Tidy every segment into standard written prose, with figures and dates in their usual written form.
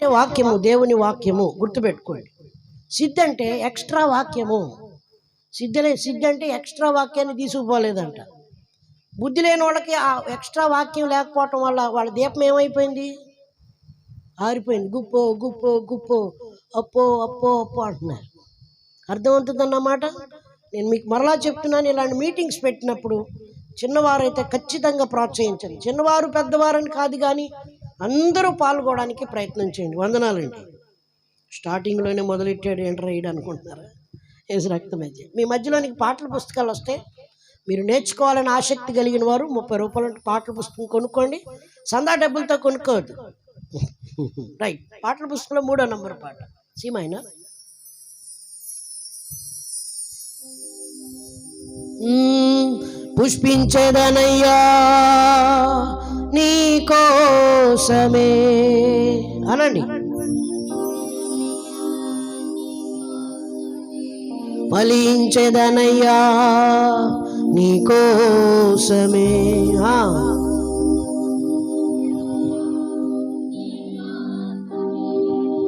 అంటే వాక్యము, దేవుని వాక్యము, గుర్తుపెట్టుకోండి. సిద్ధి అంటే ఎక్స్ట్రా వాక్యము. సిద్ధి అంటే ఎక్స్ట్రా వాక్యాన్ని తీసుకుపోలేదంట. బుద్ధి లేని వాళ్ళకి ఆ ఎక్స్ట్రా వాక్యం లేకపోవటం వల్ల వాళ్ళ దీపం ఏమైపోయింది? ఆరిపోయింది. గుప్పో గుప్పో గుప్పో, అప్పో అప్పో అప్పో అంటున్నారు. అర్థమవుతుందన్నమాట. నేను మీకు మరలా చెప్తున్నాను, ఇలాంటి మీటింగ్స్ పెట్టినప్పుడు చిన్నవారైతే ఖచ్చితంగా ప్రోత్సహించండి. చిన్నవారు పెద్దవారని కాదు, కానీ అందరూ పాల్గొనడానికి ప్రయత్నం చేయండి. వందనాలండి. స్టార్టింగ్లోనే మొదలెట్టాడు ఏంట్రా రైడ్ అనుకుంటున్నారా? ఏసు రక్తమైతే మీ మధ్యలోనికి పాటల పుస్తకాలు వస్తే మీరు నేర్చుకోవాలని ఆసక్తి కలిగిన వారు 30 రూపాయల పాటల పుస్తకం కొనుక్కోండి. సందా డబ్బులతో కొనుక్కోవద్దు. రైట్. పాటల పుస్తకంలో 3వ నంబర్ పాట సీమైన పుష్పించేదనయ్యా నీ కోసమే అనండి. ఫలించేదనయ్యా నీ కోసమే.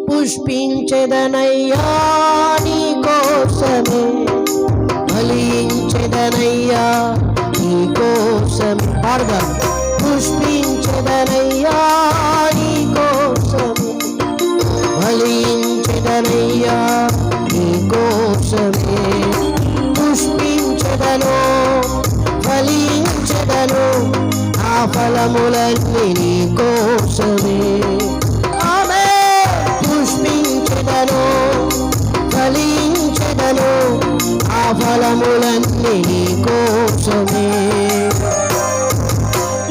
పుష్పించేదనయ్యా నీ కోసమే, ఫలించేదనయ్యా నీ కోసమే. పాడదాం. పుష్పించేదనయ్యా నీ కోసమే, ఫలించేదనయ్యా నీ కోసమే. పుష్పించెదను, ఫలించెదను, ఆ ఫలములన్నీ నీ కోసమే. ఆమె పుష్పించెదను, ఫలించెదను, ఆ ఫలములన్నీ నీ కోసమే.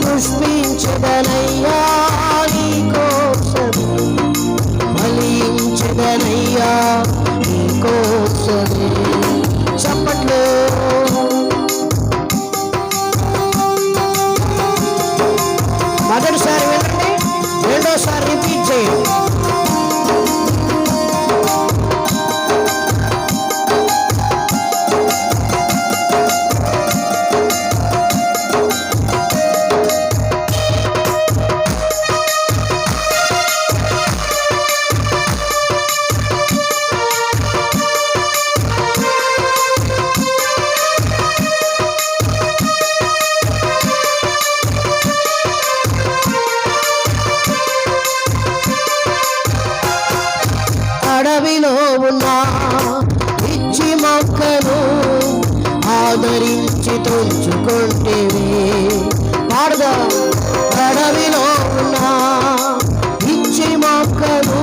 పుష్పించెదనయ్యా నీ కోసమే, ఫలించెదనయ్యా నీ కోసమే. చప్పట్లు. మొదటిసారి వినండి, రెండోసారి రిపీట్ చేయండి. అడవిలో ఉన్న పిచ్చి మొక్కను ఆదరించి తుంచుకుంటేవి. పాడదా. అడవిలో ఉన్న పిచ్చి మొక్కను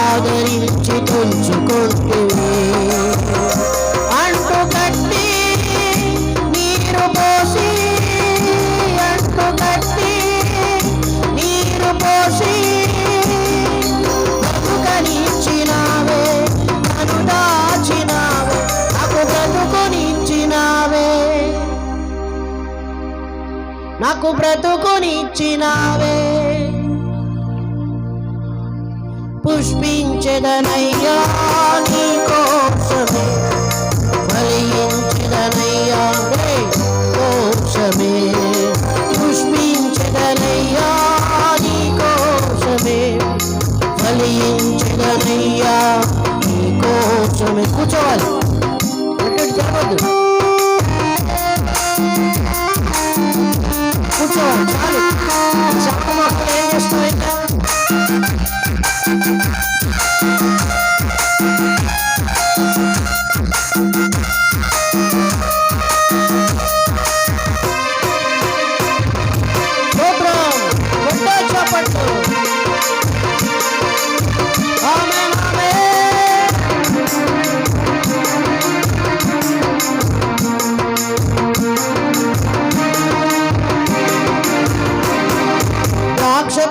ఆదరించి తుంచుకుంటేవి. అంటు కట్టి నీరు పోసి, అంటు కట్టి నీరు పోసి బ్రతుకనిచ్చినావే, నన్ను దాచినావే, నాకు బ్రతుకునిచ్చినావే, నాకు బ్రతుకునిచ్చినావే. పుష్పించెదనయ్యా నీ కోసమే, ఫలించెదనయ్యా నీ కోసమే. పుష్పించెదనయ్యా నీ కోసమే, ఫలించెదనయ్యా నీ కోసమే. కూర్చోవాలి, జరగద్దు. కూర్చోవాలి చాలు. చక్క మొక్కలు ఏం చేస్తామైతే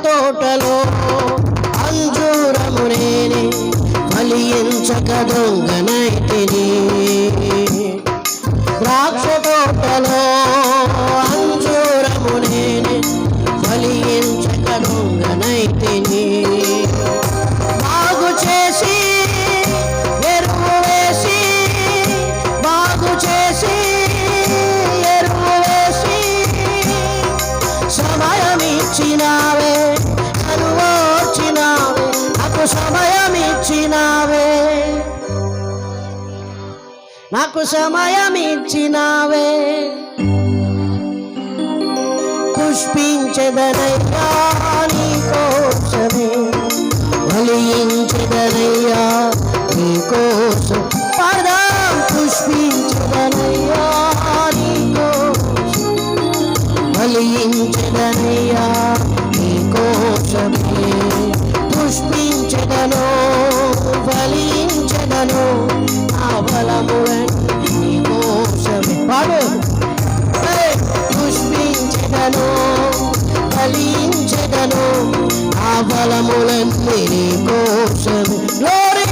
తోటలో అంజూరము నేనే, ఫలించక దొంగనైతిని. ద్రాక్ష తోటలో అంజూరము నేనే, ఫలించక దొంగనైతిని. బాగు చేసి ఎరువు వేసి, బాగు చేసి ఎరువు వేసి, సమయం ఇచ్చినావే, నన్ను ఓర్చినావే, నాకు సమయం ఇచ్చినావే, పుష్పించెదనయ్యా నీ కోసమే, ఫలించెదనయ్యా నీ కోసం. పాడదాం. పుష్పించెదనయ్యా నీ కోసం, ఫలించెదనయ్యా నీ కోసమే, పుష్పించెదను ఫలించెదను, నా బలములన్నీ నీ కోసమే. పాడు. పుష్పించెదను ఫలించెదను, నా బలములన్నీ నీ కోసమే. గ్లోరీ.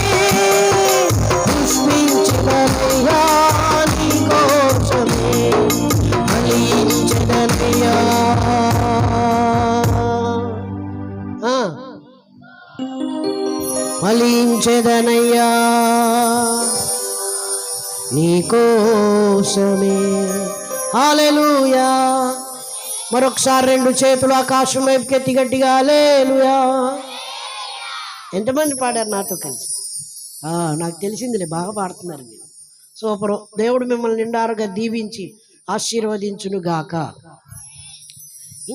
పుష్పించెదనయ్యా నీ కోసమే, ఫలించెదనయ్యా. ఫలించెదనయ్యా నీ కోసమే. హల్లెలూయా. మరొకసారి రెండు చేతులు ఆకాశం వైపుకెత్తి గట్టిగా హల్లెలూయా. ఎంతమంది పాడారు నాతో కలిసి? నాకు తెలిసిందిలే, బాగా పాడుతున్నారు మీరు. సూపరు. దేవుడు మిమ్మల్ని నిండారుగా దీవించి ఆశీర్వదించును గాక.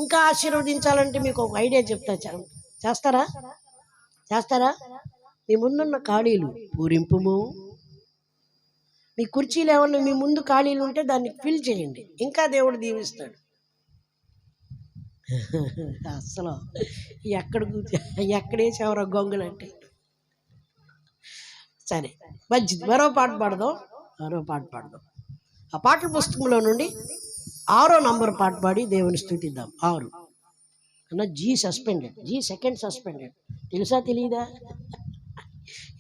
ఇంకా ఆశీర్వదించాలంటే మీకు ఒక ఐడియా చెప్తా. చేస్తారా? చేస్తారా? మీ ముందున్న ఖాళీలు పూరింపుము. మీ కుర్చీలు ఏమన్నా మీ ముందు ఖాళీలు ఉంటే దాన్ని ఫిల్ చేయండి, ఇంకా దేవుడు దీవిస్తాడు. అసలు ఎక్కడేసేవరో గొంగులు అంటే. సరే, మంచిది. మరో పాట పాడదాం. ఆ పాటల పుస్తకంలో నుండి 6వ నంబర్ పాట పాడి దేవుని స్తుతిద్దాం. 6 అన్న G suspended, G second suspended. తెలుసా తెలీదా?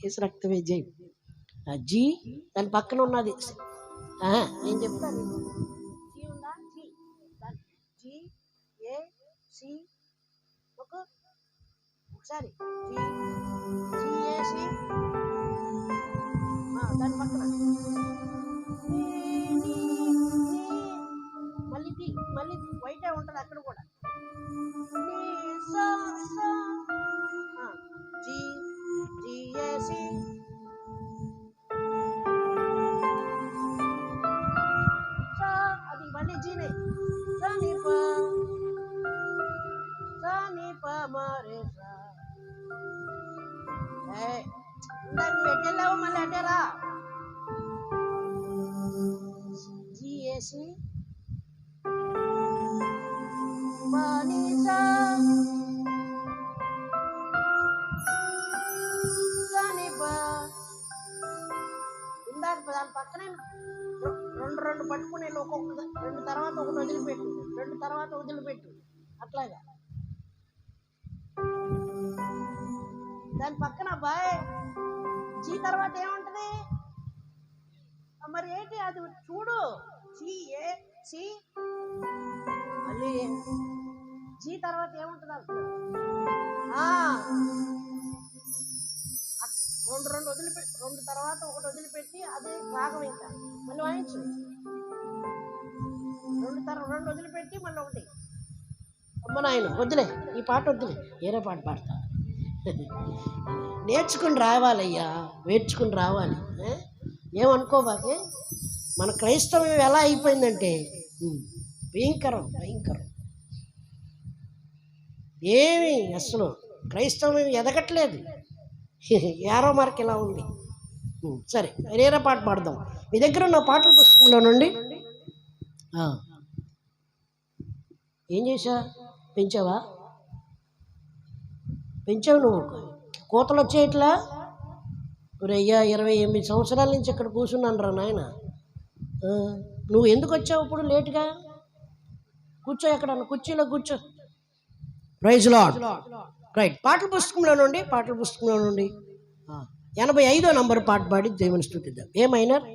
యేసు రక్తమే జై. జీ దాని పక్కన ఉన్నది. నేను చెప్తాను. జీ ఉందా? G A C. ఒకసారి జీ ఏ సి, దాని పక్కన మళ్ళీ వైటే ఉంటుంది అక్కడ కూడా. జీ జీ ఏ సి, అది మళ్ళీ జీనే. సనిప మరే నువ్వు ఎట్టెళ్ళావు, మళ్ళీ అట్టేరా. జిఏసి ఇందాక దాని పక్కనే రెండు పట్టుకునే, ఒక్కొక్క 2 తర్వాత ఒకటి వదిలిపెట్టు, 2 తర్వాత వదిలిపెట్టు, అట్లాగా. దాని పక్కన బాయ్ జీ తర్వాత ఏముంటది మరి? ఏంటి అది? చూడు. జీ ఏ సి, మళ్ళీ జీ తర్వాత ఏముంటుంది అంటున్నా. 2 వదిలిపెట్టి, 2 తర్వాత ఒకటి వదిలిపెట్టి అది రాగం. ఇంకా మళ్ళీ వాయించు. 2 వదిలిపెట్టి మళ్ళీ ఒకటి. అమ్మ నాయన వద్దులే, ఈ పాట వద్దులే, వేరే పాట పాడతా. నేర్చుకుని రావాలయ్యా, నేర్చుకుని రావాలి. ఏమనుకోబాకే. మన క్రైస్తవం ఎలా అయిపోయిందంటే భయంకరం. ఏమి అసలు క్రైస్తవం ఎదగట్లేదు. యారో మార్క్ ఇలా ఉంది. సరే, వేరే పాట పాడదాం. మీ దగ్గర ఉన్న పాటల పుస్తకంలో నుండి. ఏం చేశా? పెంచావు నువ్వు. కోతలు వచ్చేయట్లా? అయ్యా 28 సంవత్సరాల నుంచి ఇక్కడ కూర్చున్నాను రా నాయన. నువ్వు ఎందుకు వచ్చావు ఇప్పుడు లేటుగా? కూర్చో, ఎక్కడన్నా కుర్చీలో కూర్చో. Praise lord. రైట్. పాటల పుస్తకంలో నుండి 85వ నంబర్ పాట పాడి దేవుని స్తుతిద్దాం. ఏ మైనర్?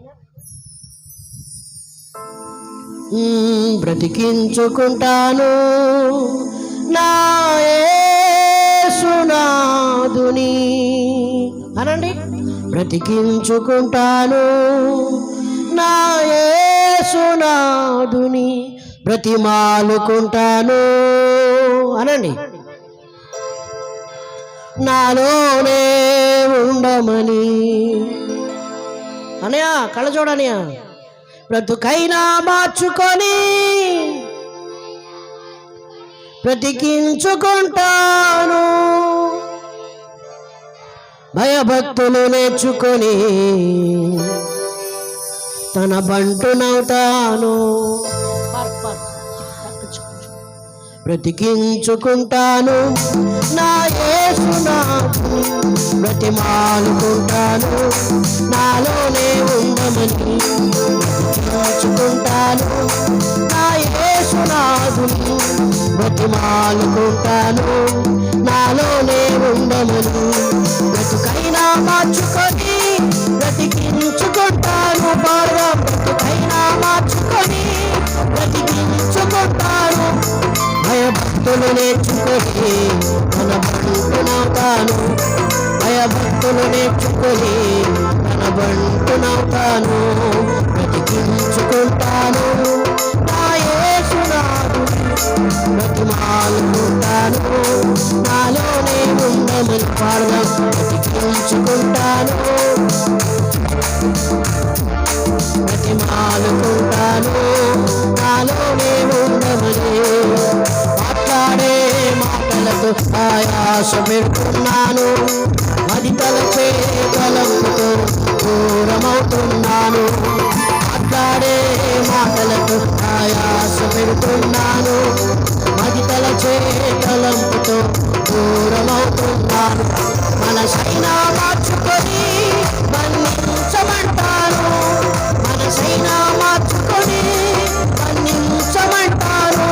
బ్రతికించుకుంటాను నా యేసునాథుని అనండి. బ్రతికించుకుంటాను నా యేసునాథుని, బ్రతిమాలుకుంటాను అనండి. నాలోనే ఉండమని అనయా కళ్ళ చూడనియా. బ్రతుకైనా మార్చుకొని బ్రతికించుకుంటాను, భయభక్తులు నేర్చుకొని తన బంటునవుతాను. బ్రతికించుకుంటాను నా యేసునాథుని, బ్రతిమాలుకుంటాను నాలోనే ఉండమని. బ్రతికించుకుంటాను నా యేసునాథుని, బ్రతిమాలుకుంటాను నాలోనే ఉండమని. బ్రతుకైనా మార్చుకొని బ్రతికించుకుంటాను, బాగా బ్రతుకైనా మార్చుకొని బ్రతికించుకుంటాను, భయభక్తులు నేర్చుకొని తన బంటునవుతాను. భయభక్తులు నేర్చుకొని తన బంటునవుతాను. బ్రతికించుకుంటాను నా యేసునాథుని, బ్రతిమాలుకుంటాను నాలోనే ఉండమని. పాడదాం. బ్రతికించుకుంటాను బ్రతిమాలుకుంటాను నాలోనే ఉండమని. మాట్లాడే మాటలతో ఆయాస పెడుతున్నాను, అది తలచే తలంపుతో దూరమవుతున్నాను. మాట్లాడే మాటలతో ఆయాస పెడుతున్నాను, అది తలచే తలంపుతో దూరమవుతున్నాను. మనసైనా మార్చుకొని మన్నించమంటాను, మనసైనా మార్చుకొని మన్నించమంటాను,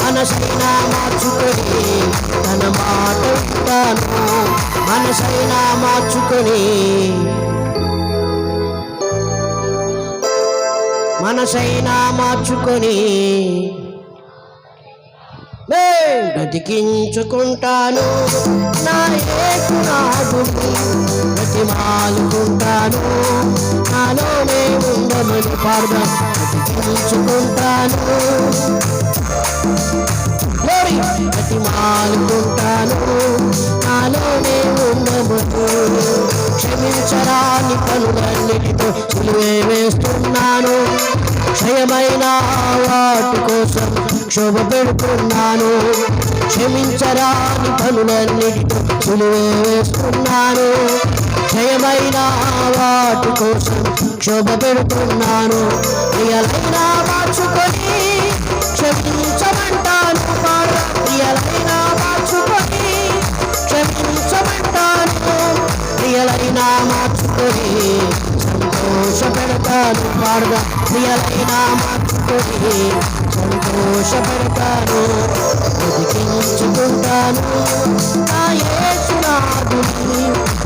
మనసైనా మార్చుకొని తన మాట వింటాను. మనసైనా మార్చుకొని మనసైనా మార్చుకొని బ్రతికించుకుంటాను నా యేసునాథుని, బ్రతిమాలుకుంటాను నాలోనే ఉండమని. పాడదాం. బ్రతికించుకుంటాను బ్రతిమాలుకుంటాను నాలోనే ఉండమని. క్షమించరాని పనులన్నిటితో సిలువే వేస్తున్నాను, క్షయమైన వాటి కోసం క్షోభ పెడుతున్నాను. క్షమించరాని పనులన్నిటితో సిలువే వేస్తున్నాను, క్షయమైన వాటి కోసం క్షోభ పెడుతున్నాను. ప్రియలైనా మార్చుకొని క్షమించమంటాను, ప్రియలైనా మార్చుకొని క్షమించమంటాను, ప్రియలైనా మార్చుకొని సంతోష పెడతాను. పాడగా. ప్రియలైనా మార్చుకొని సంతోష పెడతాను. బ్రతికించుకుంటాను నా యేసునాథుని,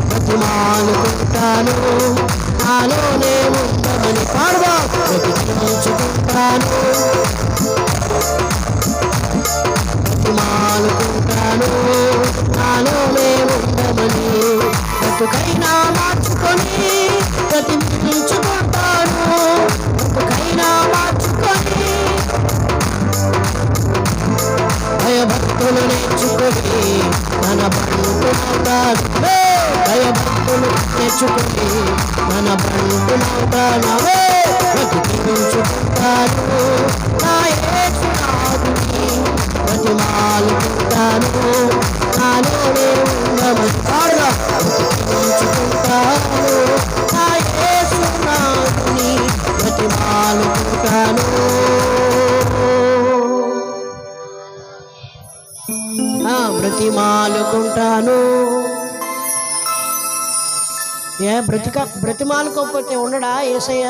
బ్రతిమాలుకుంటాను నాలోనే ఉండమని. పాడగా. బ్రతికించుకుంటాను బ్రతిమాలుకుంటాను నాలోనే ఉండమని. బ్రతుకైనా మార్చుకొని బ్రతికించుకుంటాను, బ్రతుకైనా మార్చుకొని భయభక్తులు నేర్చుకొని తన బంటునవుతాను. భయభక్తులు నేర్చుకొని తన బంటునవుతాను. బ్రతికించుకుంటాను నా యేసునాథుని, బ్రతిమాలుకుంటాను నాలోనే ఉండమని. పాడగా. బ్రతికించుకుంటాను నా యేసునాథుని, బ్రతిమాలుకుంటాను బ్రతిమాలుకుంటాను. బ్రతిమాలుకోకపోతే ఉండడా యేసయ్య?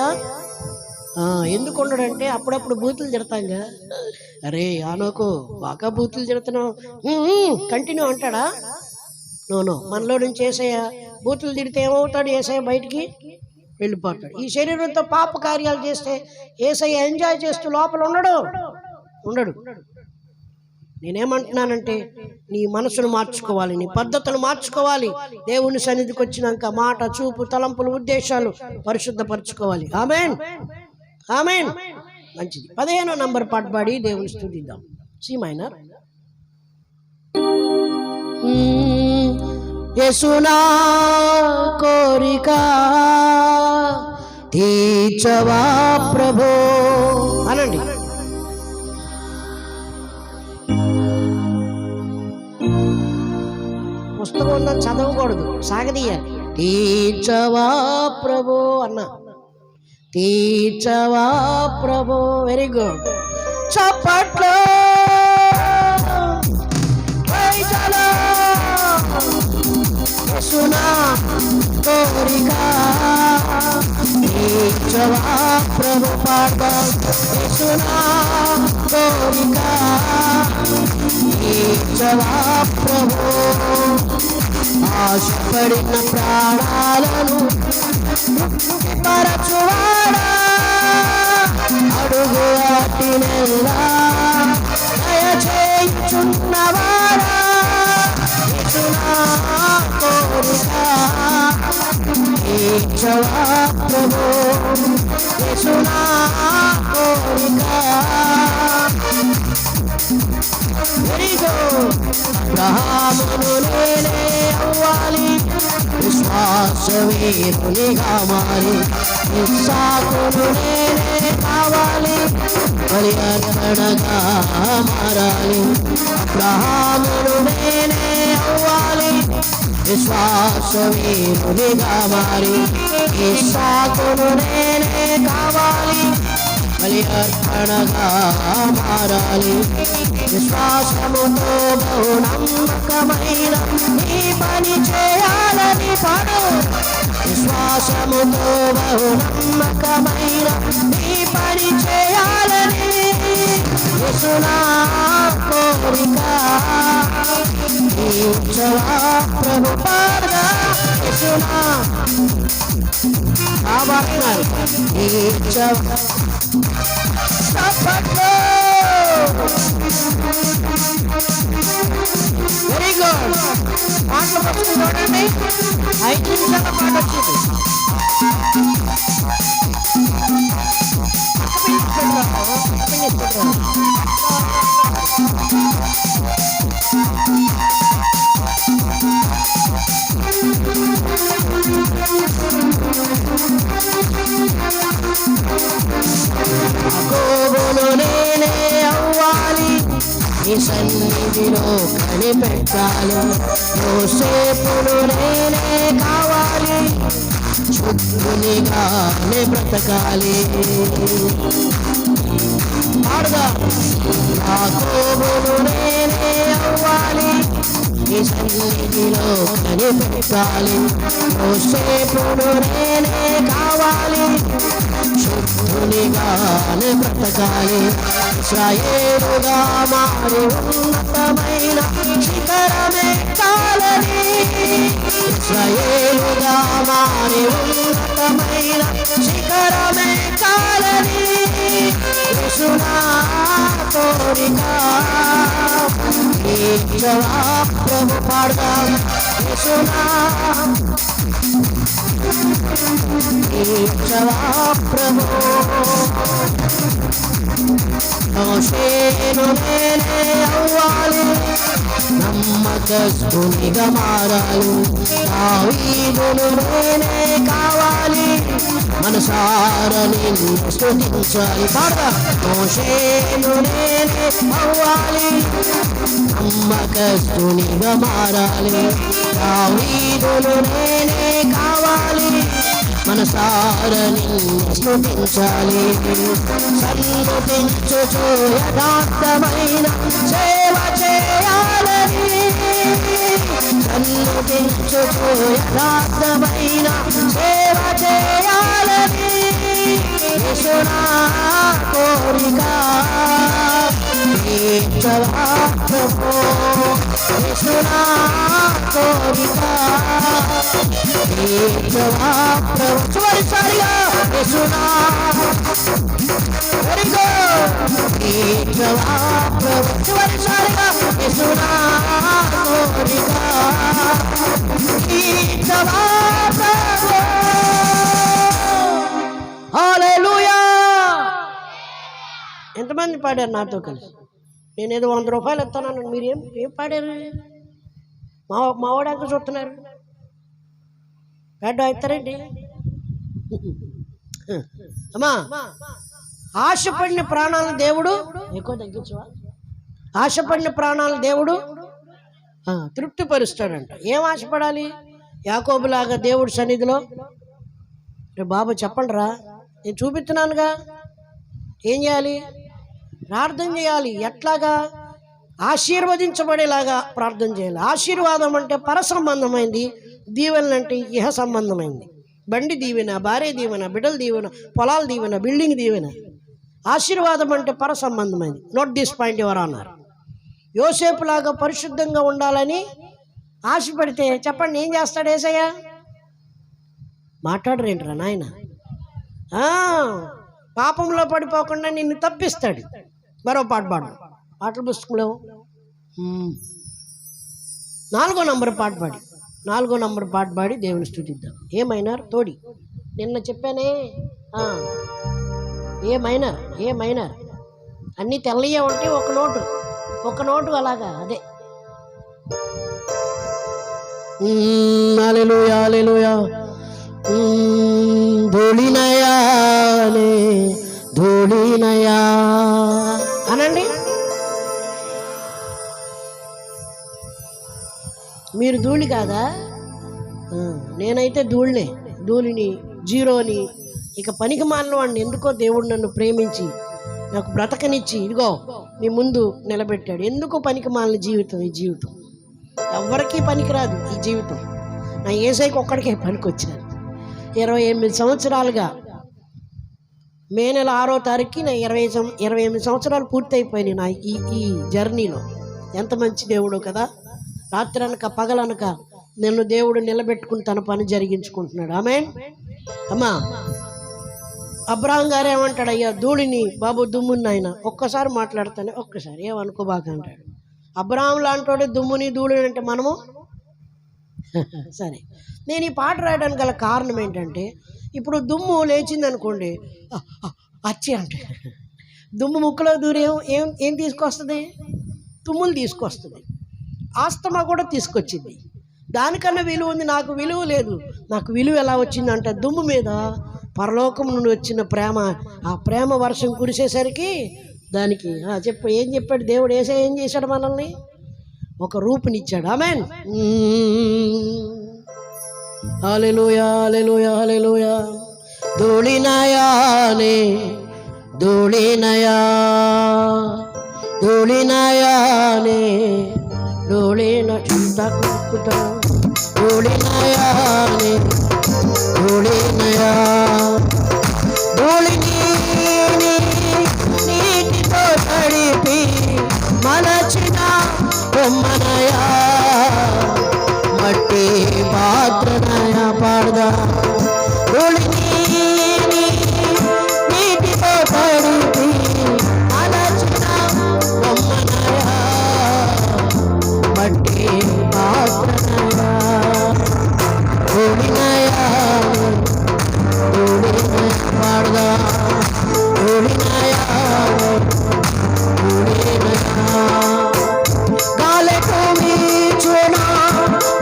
ఎందుకు ఉండడంటే అప్పుడప్పుడు బూతులు తిడతాంగా. అరే ఆనోకు బాగా బూతులు తిడుతున్నావు కంటిన్యూ అంటాడా? నో, మనలో నుంచి యేసయ్య బూతులు తిడితే ఏమవుతాడు? యేసయ్య బయటికి వెళ్ళిపోతాడు. ఈ శరీరంతో పాప కార్యాలు చేస్తే యేసయ్య ఎంజాయ్ చేస్తూ లోపల ఉండడు. నేనేమంటున్నానంటే నీ మనసును మార్చుకోవాలి, నీ పద్ధతులు మార్చుకోవాలి. దేవుని సన్నిధికి వచ్చినాక మాట, చూపు, తలంపులు, ఉద్దేశాలు పరిశుద్ధపరచుకోవాలి. ఆమేన్, ఆమేన్. మంచిది. 15వ నంబర్ పాట పాడి దేవుని స్తుతిద్దాం. C minor. యేసు నా కోరిక తీర్చవా ప్రభో అనండి. పుస్తకం ఉందని చదవకూడదు, సాగదీయాలి. తీర్చవా ప్రభో అన్న, తీర్చవా ప్రభో. Very good. చప్పట్లో సునా కోరిక తీర్చవా ప్రభు. పాడదాం. సునా కోరిక తీర్చవా ప్రభు. ఆశపడిన ప్రాణాలను పరచువాడా, అడుగు వాటినెల్లా దయచేయుచున్నవాడా. కోరిక తీర్చవా ప్రభు. యేసునా కోరిక. అబ్రహామును నేనే అవ్వాలి, విశ్వాసవీరునిగా మారి. ఇస్సాకును నేనే కావాలి, బలి అర్పణగా మారాలి. అబ్రహామును నేనే అవ్వాలి, విశ్వాసవీరునిగా మారి. ఇస్సాకును నేనే కావాలి, బలి అర్పణగా మారాలి. విశ్వాసముతో బహు నమ్మకమైన నీ పని చేయాలని పాడు. విశ్వాసముతో బహు నమ్మకమైన నీ పని చేయాలని. యేసునా కోరిక తీర్చవా ప్రభు. పాడగా యేసునా కాబట్టినారు. తీర్చవా. Very good. పాటలు పట్టుకుని చూడండి. 5 నిమిషాల పాట వచ్చింది. యాకోబును నేనే అవ్వాలి, నీ సన్నిధిలో కనిపెట్టాలి. యోసేపును నేనే కావాలి, శుద్ధునిగానే బ్రతకాలి. పాడుగా. యాకోబును నేనే అవ్వాలి, నీ సన్నిధిలో కనిపెట్టాలి. యోసేపును నేనే కావాలి, శుద్ధునిగానే బ్రతకాలి. ఇశ్రాయేలుగా మారి ఉన్నతమైన శిఖరమెక్కాలని. ఇశ్రాయేలుగా మారి ఉన్నతమైన శిఖరమెక్కాలని. యేసునా కోరిక తీర్చవా ప్రభు. పాడదాం. యేసునా తీర్చవా ప్రభు. మోషేను నేనే అవ్వాలి, నమ్మకస్తునిగా మారాలి. దావీదును నేనే కావాలి, మనసారా నిన్ను స్తుతించాలి. పాడదా. మోషేను నేనే అవ్వాలి, నమ్మకస్తునిగా మారాలి. దావీదును నేనే కావాలి, మనసారా నిన్ను స్తుతించాలి. సన్నుతించుచు యథార్థమైన సేవ చేయాలని. సన్నుతించుచు యథార్థమైన సేవ చేయాలని. యేసునా కోరిక తీర్చవా ప్రభు. యేసునా కోరిక తీర్చవా ప్రభు. చివరిసారిగా యేసునా. Very good. తీర్చవా ప్రభు. చివరిసారిగా యేసునా కోరిక తీర్చవా ప్రభు. హల్లెలూయా. ఎంతమంది పాడారు నాతో కలిసి? నేనేదో 100 రూపాయలు ఇస్తాను. మీరు ఏం పాడారు? మావాడంక చూస్తున్నారు. పెద్ద అవుతారండి. అమ్మా, ఆశపడిన ప్రాణాలను దేవుడు ఎక్కువ తగ్గించవా, ఆశపడిన ప్రాణాలను దేవుడు తృప్తిపరుస్తాడంట. ఏం ఆశపడాలి? యాకోబులాగా దేవుడి సన్నిధిలో, రే బాబు చెప్పండి రా, నేను చూపిస్తున్నానుగా, ఏం చేయాలి? ప్రార్థన చేయాలి. ఎట్లాగా? ఆశీర్వదించబడేలాగా ప్రార్థన చేయాలి. ఆశీర్వాదం అంటే పర సంబంధమైంది, దీవెనలు అంటే ఇహ సంబంధమైంది. బండి దీవెన, భార్య దీవెన, బిడ్డల దీవెన, పొలాల దీవెన, బిల్డింగ్ దీవెన. ఆశీర్వాదం అంటే పర సంబంధమైంది. నోట్ దిస్ పాయింట్ ఎవరు అన్నారు. యోసేపులాగా పరిశుద్ధంగా ఉండాలని ఆశపడితే చెప్పండి, ఏం చేస్తాడు యేసయ్య? మాట్లాడరేంట్రా నాయన? పాపంలో పడిపోకుండా నిన్ను తప్పిస్తాడు. మరో పాట పాడు, పాటల పుస్తకంలో 4వ నంబర్ పాట పాడి దేవుని స్తుతిద్దాం. ఏ మైనర్ తోడి, నిన్న చెప్పానే, ఏ మైనర్ అన్నీ తెల్లయ్యే ఉంటే ఒక నోటు అలాగా, అదే. హల్లెలూయా హల్లెలూయా. ధూళినయా అనండి. మీరు ధూళి కాదా? నేనైతే ధూళిని, జీరోని. ఇక పనికి మాలిన వాడిని ఎందుకో దేవుడు నన్ను ప్రేమించి నాకు బ్రతకనిచ్చి ఇదిగో మీ ముందు నిలబెట్టాడు. ఎందుకో పనికి మాలిన జీవితం ఈ జీవితం, ఎవరికీ పనికిరాదు ఈ జీవితం. నా యేసయ్యకి ఒక్కడికే పనికొచ్చాను. 28 సంవత్సరాలుగా మే నెల 6వ తారీఖుకి నా 28 సంవత్సరాలు పూర్తయిపోయినాయి నా ఈ జర్నీలో. ఎంత మంచి దేవుడు కదా. రాత్రనక పగలనక నిన్ను దేవుడు నిలబెట్టుకుని తన పని జరిగించుకుంటున్నాడు. ఆమేన్. అమ్మా, అబ్రహాం గారు ఏమంటాడు? అయ్యా ధూళిని బాబు, దుమ్ముని ఆయన ఒక్కసారి మాట్లాడతానే, ఒక్కసారి ఏమనుకోబాక అంటాడు. అబ్రహాం లాంటి దుమ్ముని ధూళిని అంటే మనము సరే. నేను ఈ పాట రాయడానికి గల కారణం ఏంటంటే, ఇప్పుడు దుమ్ము లేచింది అనుకోండి, అచ్చి అంటే దుమ్ము ముక్కలో దూరి ఏం తీసుకొస్తుంది? తుమ్ములు తీసుకొస్తుంది. ఆస్తమా కూడా తీసుకొచ్చింది. దానికన్నా విలువ ఉంది, నాకు విలువ లేదు. నాకు విలువ ఎలా వచ్చిందంటే, దుమ్ము మీద పరలోకం నుండి వచ్చిన ప్రేమ, ఆ ప్రేమ వర్షం కురిసేసరికి దానికి ఏం చెప్పాడు దేవుడు? ఏం చేశాడు? మనల్ని ఒక రూపునిచ్చాడు. ఆమేన్. హల్లెలూయా హల్లెలూయా హల్లెలూయా. ధూళినయానే ధూళినయానే ధూళిన చింతకుట ధూళినయానే ధూళినయా. ధూళిని నీటితో తడిపి మలచిన బొమ్మనయా, మట్టి పాత్రనయ పాడదా. ధూళిని నీటితో తడిపి మలచిన బొమ్మనయా, మట్టి పాత్రనయా. ధూళినయా పాడదా. ధూళినయా గాలకు వీచున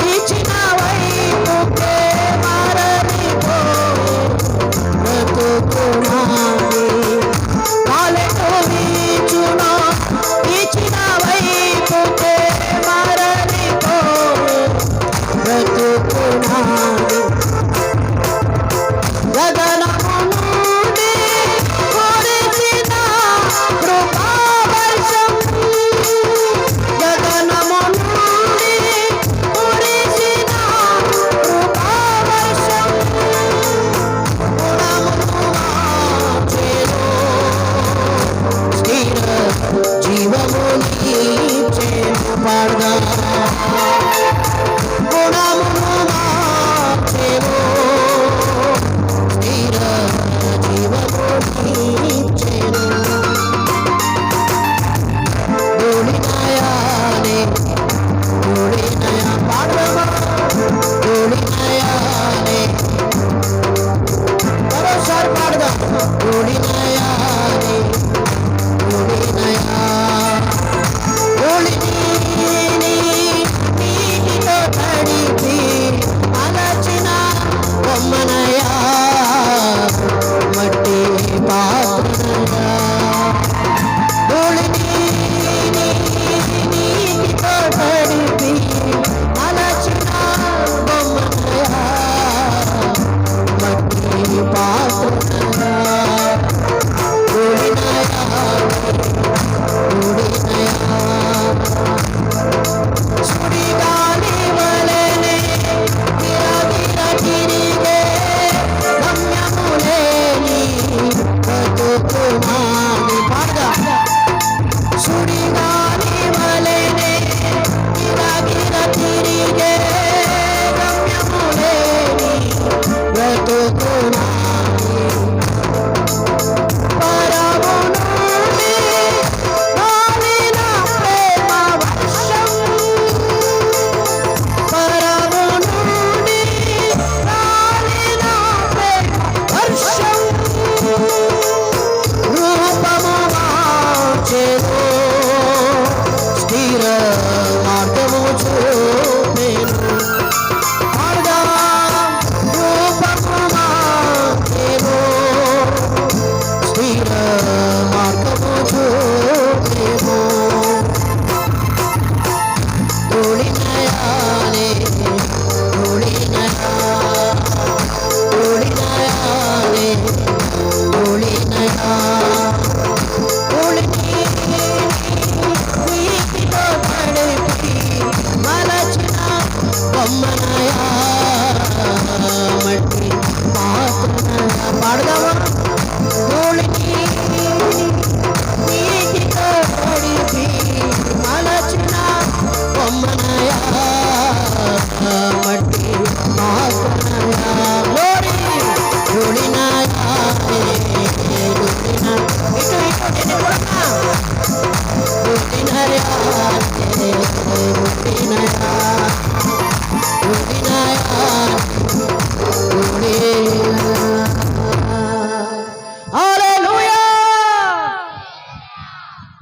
వీచిన వైపుకే మారనిపో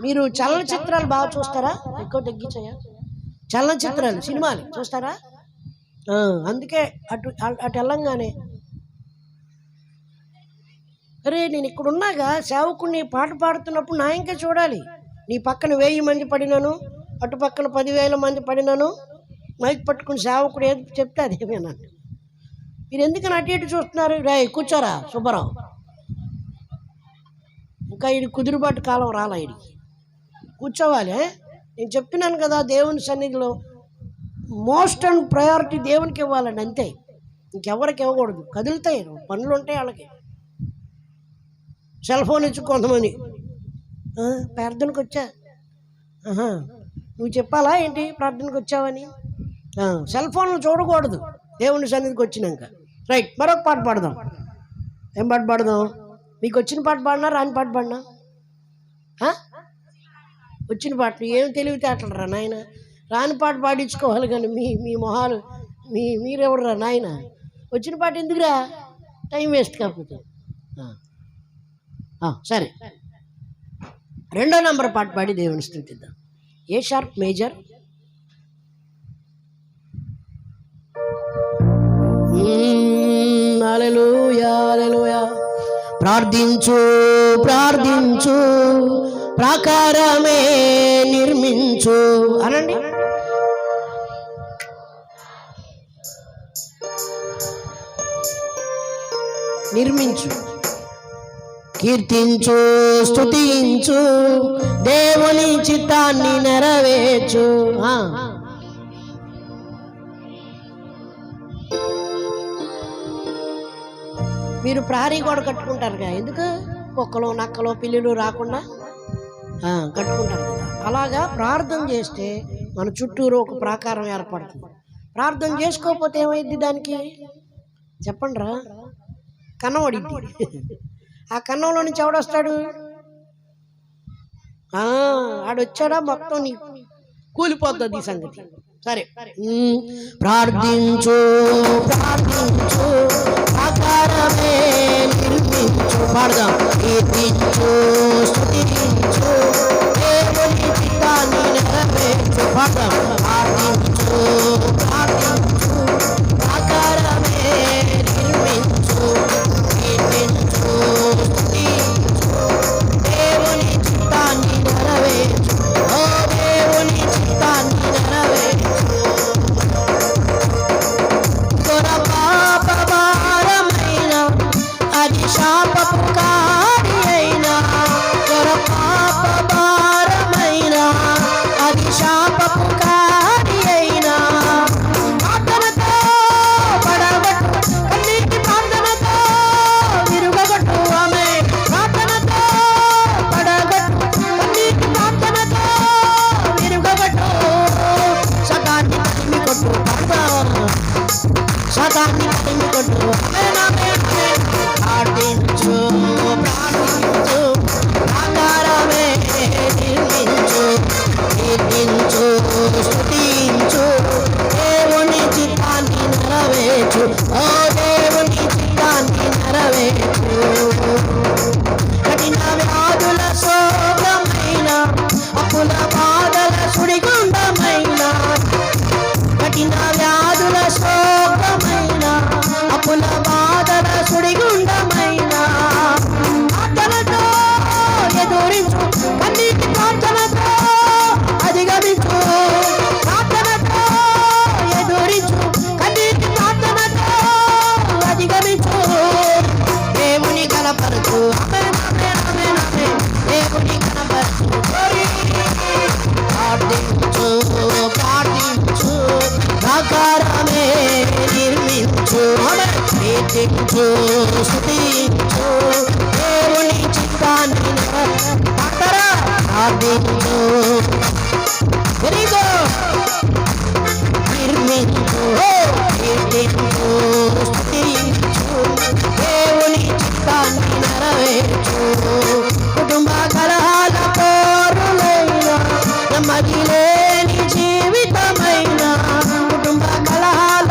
మీరు చలనచిత్రాలు బాగా చూస్తారా? ఎక్కువ తగ్గించాయా? చలనచిత్రాలు సినిమాలు చూస్తారా? అందుకే అటు అటు వెళ్ళంగానే అరే నేను ఇక్కడ ఉన్నాగా సేవకుడిని పాట పాడుతున్నప్పుడు నా ఇంకా చూడాలి. నీ పక్కన 1000 మంది పడినాను, అటు పక్కన 10,000 మంది పడినాను, మైక్ పట్టుకుని సేవకుడు ఏది చెప్తే అదేమేనండి. మీరు ఎందుకని అటు ఇటు చూస్తున్నారు? కూర్చోరా సుబ్బారావు, ఇంకా ఇది కుదురుబాటు కాలం రాలా, ఇడికి కూర్చోవాలి. నేను చెప్తున్నాను కదా, దేవుని సన్నిధిలో మోస్ట్ అండ్ ప్రయారిటీ దేవునికి ఇవ్వాలండి, అంతే. ఇంకెవరికి ఇవ్వకూడదు. కదులుతాయి, పనులు ఉంటాయి వాళ్ళకి. సెల్ ఫోన్ ఇచ్చి కొంతమంది ప్రార్థనకు వచ్చా, నువ్వు చెప్పాలా ఏంటి ప్రార్థనకు వచ్చావని? సెల్ ఫోన్లు చూడకూడదు దేవుని సన్నిధికి వచ్చినాక. రైట్, మరొక పాట పాడదాం. ఏం పాట పాడదాం? మీకు వచ్చిన పాట పాడినా రాని పాట పాడినా? వచ్చిన పాట ఏం తెలివితేటలరా నాయన, రాని పాట పాడించుకోవాలి కానీ మీ మొహాలు మీరెవరురా నాయన? వచ్చిన పాట ఎందుకురా, టైం వేస్ట్ కాకపోతే. సరే, 2వ నంబర్ పాట పాడి దేవుని స్తుతిద్దాం. ఏ షార్ప్ మేజర్. హల్లెలూయా హల్లెలూయా. ప్రార్థించు ప్రార్థించు ప్రాకారమే నిర్మించు అనండి. నిర్మించు, కీర్తించు, స్తుతించు, దేవుని చిత్తాన్ని నెరవేర్చు. మీరు ప్రహరీ గోడ కట్టుకుంటారుగా, ఎందుకు? కుక్కలు నక్కలు పిల్లులు రాకుండా కట్టుకుంటారు కదా. అలాగా ప్రార్థన చేస్తే మన చుట్టూరు ఒక ప్రాకారం ఏర్పడుతుంది. ప్రార్థన చేసుకోకపోతే ఏమైంది దానికి చెప్పండి రా? కన్నం అడిగింది. ఆ కన్నంలో నుంచి ఎవడొస్తాడు? ఆడొచ్చాడా మొత్తం నీ కూలిపోతుంది ఈ సంగతి. సరే, ప్రార్థించు ప్రార్థించు ప్రాకారమే నిర్మించు. పాడదాం. కీర్తించు, స్తుతించు, దేవుని చిత్తాన్ని నెరవేర్చు. పాడదాం. ప్రార్థించు ప్రార్థించు ప్రాకారమే నిర్మించు. కీర్తించు, స్తుతించు, దేవుని చిత్తాన్ని నెరవేర్చు. ఓ దేవుని చిత్తాన్ని నెరవేర్చు. అది శాపపు కాడి అయినా, పాప భారమైన అది శాపపు కాడి అయినా, ప్రార్థనతో పడగొట్టు, కన్నీటి ప్రార్థనతో విరుగగొట్టు. ఆమె ప్రార్థనతో పడగొట్టు, కన్నీటి ప్రార్థనతో విరుగగొట్టు. సదాన్ని తరిమి కొట్టు, సదాన్ని తరిమి కొట్టు. ప్రార్థించు ప్రార్థించు ప్రాకారమే నిర్మించు. కీర్తించు, స్తుతించు, దేవుని చిత్తాన్ని నెరవేర్చు. ఓ దేవుని చిత్తాన్ని నెరవేర్చు. కఠిన వ్యాధుల శోకమైన, అప్పుల బాధల సుడిగుండమైన, కఠిన వ్యాధుల శోకమైన, అప్పుల బాధల సుడిగుండమైన, ప్రార్థనతో ఎదురించు, కన్నీటి ప్రార్థనతో అధిగమించు. ప్రార్థనతో ఎదురించు, కన్నీటి ప్రార్థనతో అధిగమించు. దేవుని కనపరచు. దేవుని కనపరచు. ప్రార్థించు ప్రార్థించు ప్రాకారమే నిర్మించు. కీర్తించు, స్తుతించు, దేవుని చిత్తాన్ని ప్రార్థించు. నిర్మించు, కీర్తించు, స్తుతించు, దేవుని చిత్తాన్ని నెరవేర్చు. కుటుంబ కలహాల పోరులైన, నెమ్మది లేని జీవితమైన, కుటుంబ కలహాల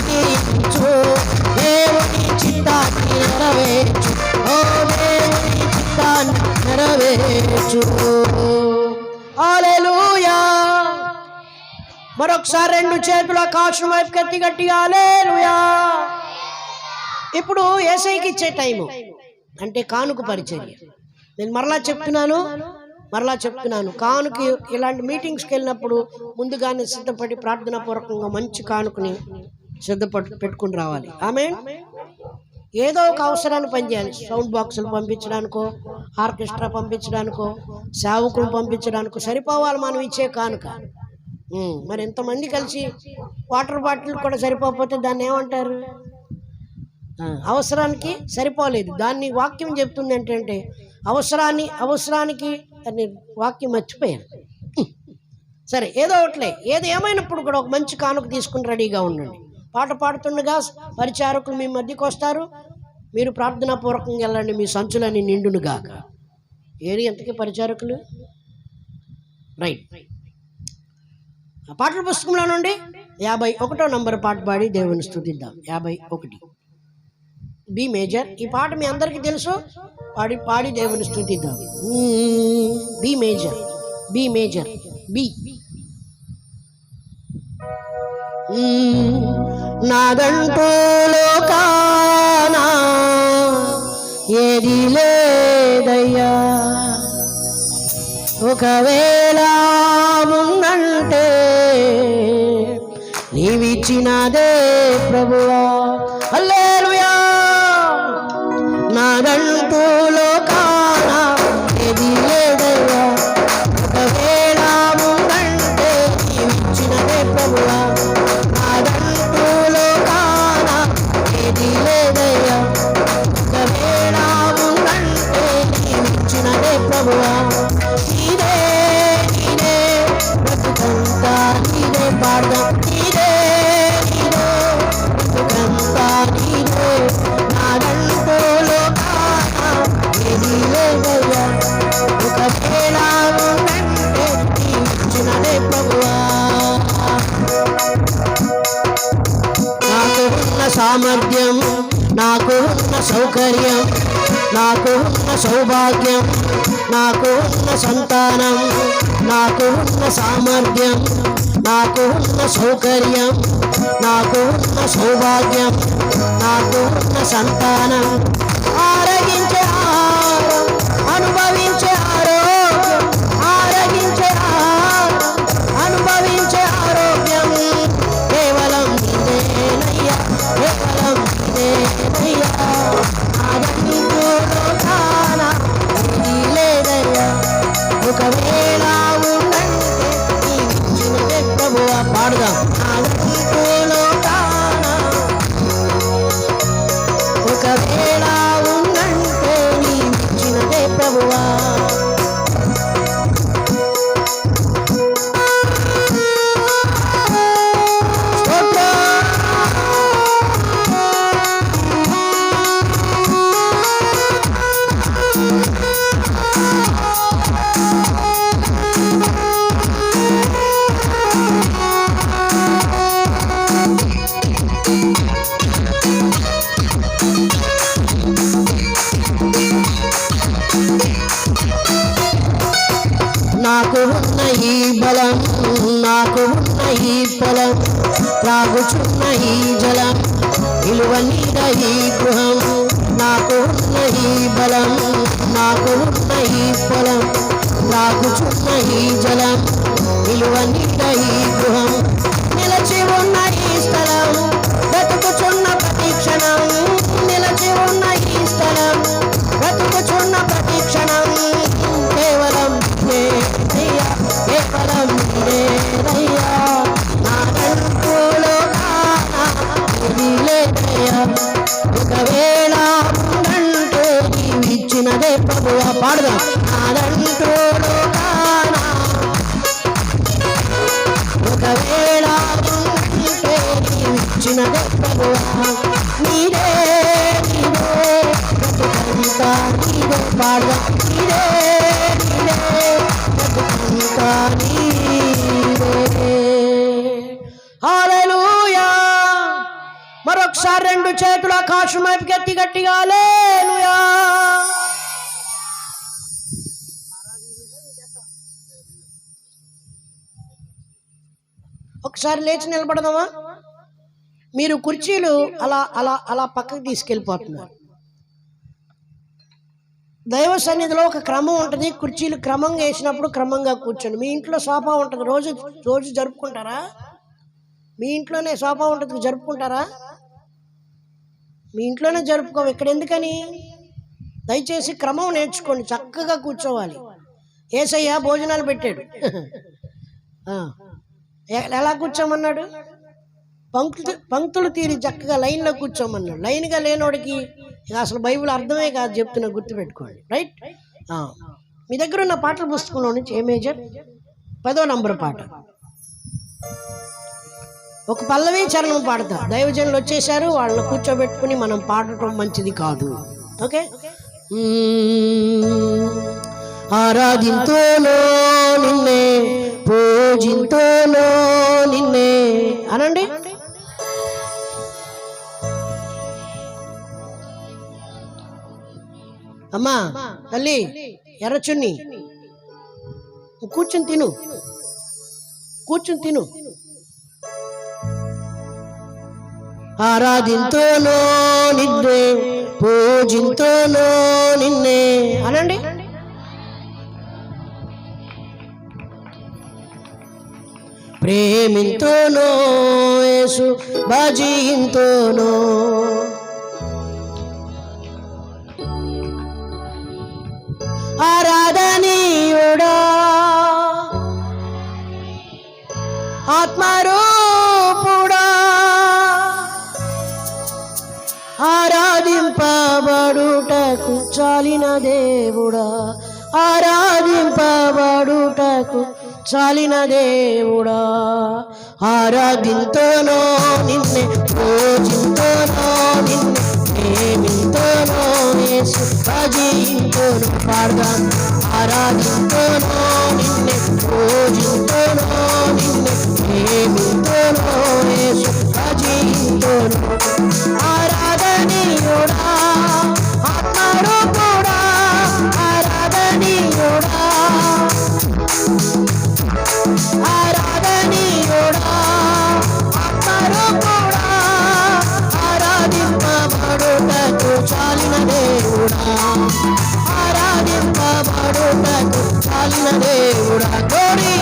కీర్తించు, దేవుని చిత్తాన్ని నెరవేర్చు, ఓ దేవుని చిత్తాన్ని నెరవేర్చు. హల్లెలూయా. మరొకసారి రెండు చేతుల ఆకాశం వైపు కత్తి గట్టిగా హల్లెలూయా. ఇప్పుడు యేసయ్యకి ఇచ్చే టైము అంటే కానుక పరిచర్య. నేను మరలా చెప్తున్నాను కానుక ఇలాంటి మీటింగ్స్కి వెళ్ళినప్పుడు ముందుగానే సిద్ధపడి ప్రార్థనా పూర్వకంగా మంచి కానుకని పెట్టుకుని రావాలి. ఆమేన్. ఏదో ఒక అవసరాన్ని పనిచేయాలి. సౌండ్ బాక్సులు పంపించడానికో, ఆర్కెస్ట్రా పంపించడానికో, సేవకులు పంపించడానికో సరిపోవాలి మనం ఇచ్చే కానుక. మరి ఎంతమంది కలిసి వాటర్ బాటిల్ కూడా సరిపోకపోతే దాన్ని ఏమంటారు? అవసరానికి సరిపోలేదు. దాన్ని వాక్యం చెప్తుంది ఏంటంటే అవసరానికి అని వాక్యం మర్చిపోయారు. సరే, ఏదో ఒకట్లే, ఏది ఏమైనప్పుడు కూడా ఒక మంచి కానుక తీసుకుని రెడీగా ఉండండి. పాట పాడుతుండగా పరిచారకులు మీ మధ్యకు వస్తారు. మీరు ప్రార్థనా పూర్వకంగా వెళ్ళండి. మీ సంచులని నిండునుగాక. ఏరి ఎంతకీ పరిచారకులు? రైట్. పాటల పుస్తకంలో నుండి 51వ నంబర్ పాట పాడి దేవుని స్తుతిద్దాం. 51 బి మేజర్. ఈ పాట మీ అందరికీ తెలుసు. పాడి దేవుని స్తుతిద్దాం. B major B. నాదంటూ లోకానా ఏది లేదయ్యా, ఒకవేళ ఉందంటే నీవిచ్చినదే ప్రభువా. హల్లెలూయా. నాదంటూ లోకానా ఏది లేదయ్యా, ఒకవేళ ఉందంటే నీవిచ్చినదే ప్రభువా. నాదంటూ లోకానా ఏది లేదయ్యా, ఒకవేళ ఉందంటే నీవిచ్చినదే ప్రభువా. నీదే బ్రతుకంతా నీదే పాడదాం. నీదే బ్రతుకంతా నీదే. నాదంటూ లోకానా ఏది లేదయ్యా, ఒకవేళ ఉందంటే నీవిచ్చినదే ప్రభువా. నాకు ఉన్న సామర్థ్యం, నాకు ఉన్న సౌకర్యం, నాకు ఉన్న సౌభాగ్యం, నాకు ఉన్న సంతానం, నాకు ఉన్న సామర్థ్యం, నాకు ఉన్న సౌకర్యం, నాకు ఉన్న సౌభాగ్యం, నాకు ఉన్న సంతానం, ఆరగించే ఆహారం, అనుభవించే ఆరోగ్యం, ఆరగించే ఆహారం, అనుభవించే ఆరోగ్యం కేవలం నీదేనయ్యా, కేవలం నీదేనయ్యా. నాదంటూ లోకానా ఏది లేదయ్యా, ఒకవేళ ఉందంటే నీవిచ్చినదే ప్రభువా. పాడుదాం. నాదంటూ లోకానా ఒకవేళ ఉందంటే నీవిచ్చినదే ప్రభువా. నాకు ఉన్న ఈ బలం, నాకు ఉన్న ఈ పొలం, త్రాగుచున్న ఈ జలం, విలువ నీడ ఈ గృహం. నాకు ఉన్న ఈ బలం, నాకు ఉన్న ఈ పొలం, త్రాగుచున్న ఈ జలం, విలువ నీడ ఈ గృహం. నిలచి ఉన్న ఈ స్థలం, బ్రతుకుచున్న ప్రతి క్షణం, నిలచి ఉన్న ఈ స్థలం, బ్రతుకుచున్న ప్రతి క్షణం కేవలం నీదేనయ్యా, కేవలం నీదేనయ్యా. నాదంటూ లోకానా ఏది లేదయ్యా, ఒకవేళ ఉందంటే నీవిచ్చినదే ప్రభువా. పాడుదాం. నాదంటూ లోకానా ఒకవేళ ఉందంటే నీవిచ్చినదే ప్రభువా. నీదే బ్రతుకంతా నీదే. పాడుదాం. నీదే బ్రతుకంతా నీదే. హల్లెలూయా. మరొకసారి రెండు చేతులు ఆకాశం వైపుకి ఎత్తి గట్టిగా హల్లెలూయా. ఒకసారి లేచి నిలబడదామా? మీరు కుర్చీలు అలా అలా అలా పక్కకు తీసుకెళ్ళిపోతున్నారు. దైవ సన్నిధిలో ఒక క్రమం ఉంటుంది. కుర్చీలు క్రమంగా వేసినప్పుడు క్రమంగా కూర్చోండి. మీ ఇంట్లో సోఫా ఉంటుంది, రోజు రోజు జరుపుకుంటారా? మీ ఇంట్లోనే సోఫా ఉంటుంది, జరుపుకుంటారా? మీ ఇంట్లోనే జరుపుకోవు, ఇక్కడ ఎందుకని? దయచేసి క్రమం నేర్చుకోండి, చక్కగా కూర్చోవాలి. యేసయ్య భోజనాలు పెట్టాడు, ఎలా కూర్చోమన్నాడు? పంక్తులు తీరి చక్కగా లైన్లో కూర్చోమన్నాడు. లైన్గా లేనోడికి అసలు బైబిల్ అర్థమే కాదు చెప్తున్నా, గుర్తుపెట్టుకోండి. రైట్? మీ దగ్గర ఉన్న పాటల పుస్తకంలో నుంచి ఏ మేజర్ 10వ నంబర్ పాట, ఒక పల్లవి చరణం పాడతా. దైవజనులు వచ్చేసారు, వాళ్ళని కూర్చోబెట్టుకుని మనం పాడటం మంచిది కాదు. ఓకే? ఆరాధింతోనో నిన్నే, పూజింతోనో నిన్నే అనండి. అమ్మా తల్లి ఎర్రచున్ని కూర్చుని తిను, కూర్చుని తిను. ఆరాధింతోనో నిన్నే, పూజింతోనో నిన్నే అనండి. ప్రేమింతోనో యేసు భజింతోనో, ఆరాధనీయుడా ఆత్మరూపుడా, ఆరాధింపబడుటకు చాలిన దేవుడా, ఆరాధింపబడుటకు చాలిన దేవుడా. ఆరాధింతోనో నిన్నే, పూజింతోనో నిన్నే, ప్రేమింతోనో యేసు భజింతోనో. పాడదాం. ఆరాధింతోనో నిన్నే, పూజింతోనో నిన్నే, ప్రేమింతోనో యేసు భజింతోనో. ఆరాధనీయుడా ఆత్మరూపుడా, ఆరాధనీయుడా, ఆరాధనీయుడా ఆత్మరూపుడా, ఆరాధింపబడుటకు చాలిన దేవుడా, ఆరాధింపబడుటకు చాలిన దేవుడా. గోరి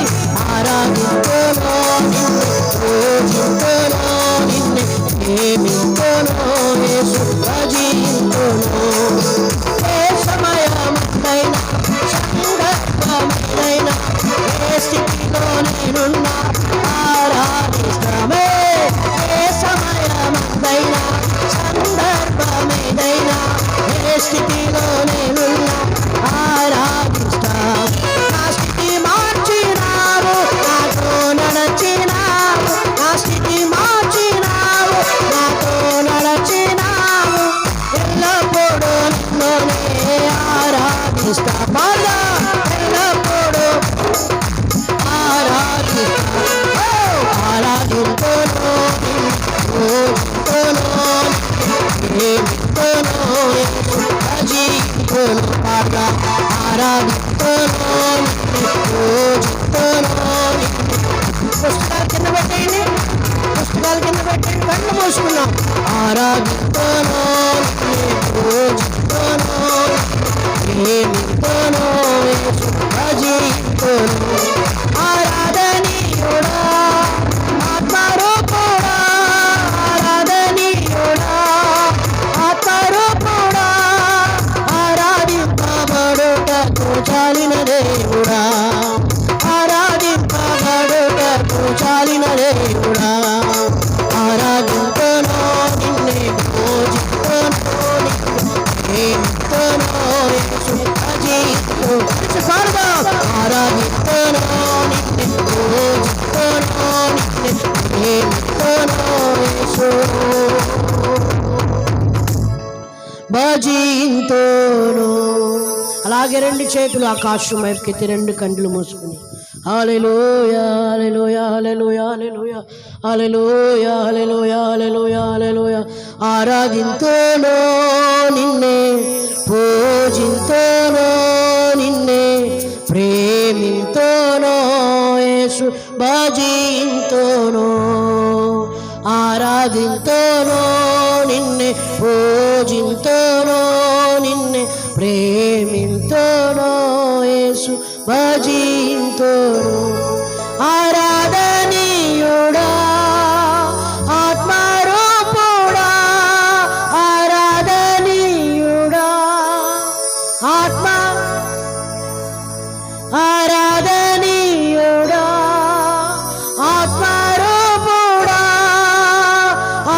ఆరాధింతోనో నిన్నే, పూజింతోనో నిన్నే, ప్రేమింతోనో యేసు భజింతోనో. ఏ సమయమైనా సందర్భమైనా ఏ స్థితిలో నేనున్నా ఆరాధిస్తామే. ఏ సమయమైనా సందర్భమేదైనా ఏ స్థితిలో నేనున్నా ఆరాధిస్తా. నా స్థితి మార్చినావు, నాతో నడచినావు, నా స్థితి మార్చినావు, నాతో నడచినావు, ఎల్లప్పుడూ నిన్నునే ఆరాధిస్తా. బాగా ఎల్లప్పుడూ ఆరాధిస్తా. ఆరాధింతోనో పూజింతోనో ప్రేమింతోనో భజింతోనో. పాడగా ఆరాధింతోనో పూజింతోనో. పుస్తకాలు కింద పెట్టండి, పుస్తకాలు కింద పెట్టండి, కళ్ళు మూసుకున్నాం. ఆరాధింతోనో పూజింతోనో ప్రేమింతోనో భజింతోనో. ఆరాధనీయుడా ఆత్మరూపుడా, ఆరాధనీయుడా ఆత్మరూపుడా, ఆరాధింపబడుటకు చాలిన దేవుడా, ఆరాధింపబడుటకు చాలిన దేవుడా. ఆరాధింతోనో నిన్నే, పూజింతోనో నిన్నే, ప్రేమింతోనో యేసు భజింతోనో. పాడదాం. ఆరాధింతోనో నిన్నే, పూజింతోనో నిన్నే, ప్రేమింతోనో యేసు భజింతోనో. అలాగే రెండు చేతులు ఆకాశం వైపుకెత్తి రెండు కండ్లు మూసుకుని హల్లెలూయా హల్లెలూయా హల్లెలూయా హల్లెలూయా హల్లెలూయా హల్లెలూయా హల్లెలూయా హల్లెలూయా. ఆరాధింతును నిన్నే, పూజింతును నిన్నే, ప్రేమింతును యేసు భజింతును. ఆరాధింతును నిన్నే, పూజింతును నిన్నే, ప్రేమింతును యేసు భజింతును. ఆరాధనీయుడా ఆత్మరూపుడా, ఆరాధనీయుడా ఆత్మ ఆరాధనీయుడా ఆత్మరూపుడా,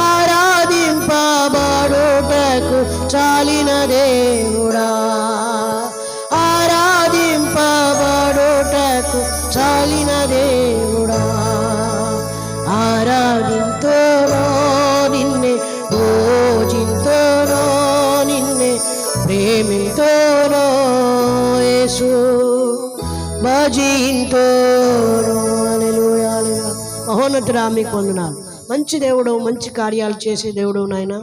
ఆరాధింపబడుటకు చాలిన దేవుడా, ఆరాధింపబడుటకు చాలిన దేవుడా. ఆరాధింతును నిన్నే, పూజింతును నిన్నే, ప్రేమింతును యేసు భజింతును. హల్లెలూయా హల్లెలూయా. మహోన్నతుడా మీకు వందనాలు. మంచి దేవుడు, మంచి కార్యాలు చేసే దేవుడు నాయన.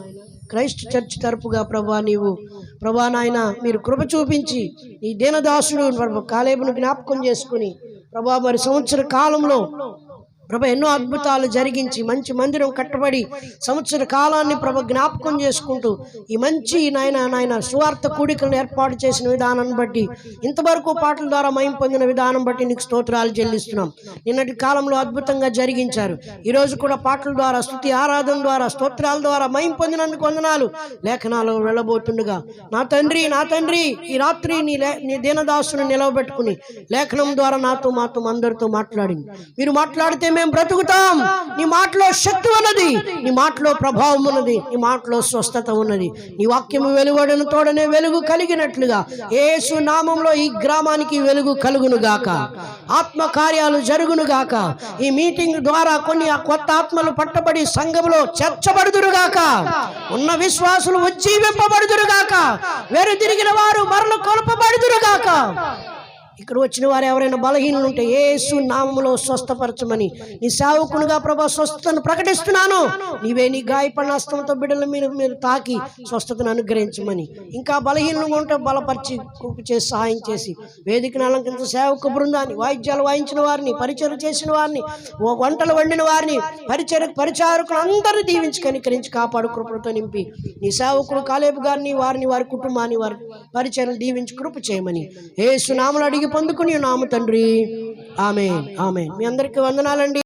క్రైస్ట్ చర్చ్ తరపుగా ప్రభా నీవు ప్రభా నాయన మీరు కృప చూపించి ఈ దీనదాసుడు ప్రభా కాలేబును జ్ఞాపకం చేసుకుని ప్రభా మరి సంవత్సర కాలంలో ప్రభ ఎన్నో అద్భుతాలు జరిగించి మంచి మందిరం కట్టబడి సంవత్సర కాలాన్ని ప్రభ జ్ఞాపకం చేసుకుంటూ ఈ మంచి నాయన సువార్త కూడికలను ఏర్పాటు చేసిన విధానాన్ని బట్టి, ఇంతవరకు పాటల ద్వారా మహిమ పొందిన విధానం బట్టి నీకు స్తోత్రాలు చెల్లిస్తున్నాం. నిన్నటి కాలంలో అద్భుతంగా జరిగించారు. ఈరోజు కూడా పాటల ద్వారా, స్తుతి ఆరాధన ద్వారా, స్తోత్రాల ద్వారా మహిమ పొందినందుకు వందనాలు. లేఖనాలు వెళ్ళబోతుండగా నా తండ్రి ఈ రాత్రి నీ దీనదాసుని నిలవబెట్టుకుని లేఖనం ద్వారా నాతో మాతో అందరితో మాట్లాడింది. మీరు మాట్లాడితే మేము బ్రతుకుతాం. నీ మాటలో శక్తి ఉన్నది, నీ మాటలో ప్రభావం ఉన్నది, నీ మాటలో స్వస్థత ఉన్నది. నీ వాక్యము వెలువడిన తోడనే వెలుగు కలిగినట్లుగా యేసు నామంలో ఈ గ్రామానికి వెలుగు కలుగును గాక, ఆత్మ కార్యాలు జరుగును గాక. ఈ మీటింగ్ ద్వారా కొన్ని కొత్త ఆత్మలు పట్టబడి సంఘములో చేర్చబడుదురు గాక, ఉన్న విశ్వాసులు ఉజ్జీవింపబడుదురు గాక, వెనుదిరిగిన వారు మరల కొలపబడుదురు గాక. ఇక్కడ వచ్చిన వారు ఎవరైనా బలహీనలు ఉంటే యేసు నామములో స్వస్థపరచమని నీ సేవకునిగా ప్రభా స్వస్థతను ప్రకటిస్తున్నాను. నీవే నీ గాయపడిన హస్తంతో బిడ్డలు మీరు తాకి స్వస్థతను అనుగ్రహించమని, ఇంకా బలహీనంగా ఉంటే బలపరిచి కృప చేసి సహాయం చేసి వేదికను అలంకరించిన సేవకు బృందాన్ని, వాయిద్యాలు వాయించిన వారిని, పరిచయం చేసిన వారిని, వంటలు వండిన వారిని, పరిచారకులు అందరినీ దీవించి కనికరించి కాపాడు కృపలతో నింపి నీ సేవకుడు కాలేబు గారిని, వారి కుటుంబాన్ని, వారి పరిచయం దీవించి కృప చేయమని యేసు నామములో అడిగి పొందుకుని నామ తండ్రి. ఆమేన్ ఆమేన్. మీ అందరికీ వందనాలండి.